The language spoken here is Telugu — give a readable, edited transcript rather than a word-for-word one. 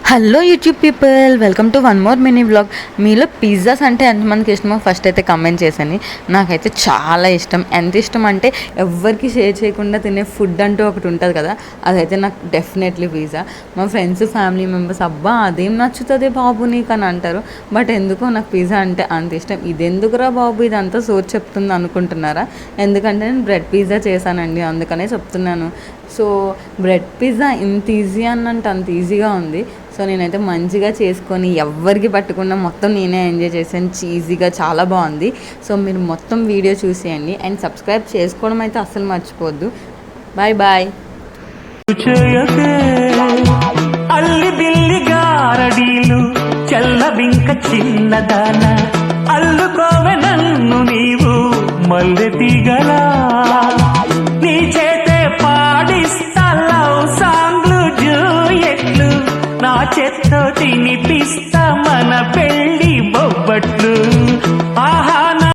Hello YouTube people, welcome to one more mini vlog. మీలో పిజ్జాస్ అంటే ఎంతమందికి ఇష్టమో ఫస్ట్ అయితే కమెంట్ చేశాను. నాకైతే చాలా ఇష్టం. ఎంత ఇష్టం అంటే ఎవరికి షేర్ చేయకుండా తినే ఫుడ్ అంటూ ఒకటి ఉంటుంది కదా, అదైతే నాకు డెఫినెట్లీ పిజ్జా. మా ఫ్రెండ్స్, ఫ్యామిలీ మెంబర్స్ అబ్బా అదేం నచ్చుతుంది బాబు నీకు అని అంటారు. బట్ ఎందుకో నాకు పిజ్జా అంటే అంత ఇష్టం. ఇది ఎందుకురా బాబు ఇదంతా సోర్ చెప్తుంది అనుకుంటున్నారా? ఎందుకంటే నేను బ్రెడ్ పిజ్జా చేశానండి, అందుకనే చెప్తున్నాను. సో బ్రెడ్ పిజ్జా ఇంత ఈజీ అన్నంటే అంత ఈజీగా ఉంది. సో నేనైతే మంచిగా చేసుకొని ఎవ్వరికి పట్టకుండా మొత్తం నేనే ఎంజాయ్ చేశాను. చీజీగా చాలా బాగుంది. సో మీరు మొత్తం వీడియో చూసేయండి అండ్ సబ్స్క్రైబ్ చేసుకోవడం అయితే అస్సలు మర్చిపోవద్దు. Bye bye. అల్లి బిల్లి గారడీలు చల్లబింక చిన్నదాన అల్లుకోవె నన్ను నీవు మల్లె తీగలా నీ చేతే పాడిస్తా లవ్ సాంగ్లు జూయెట్లు నా చేత్తో తినిపిస్తా మన పెళ్ళి బొబ్బట్లు. ఆహా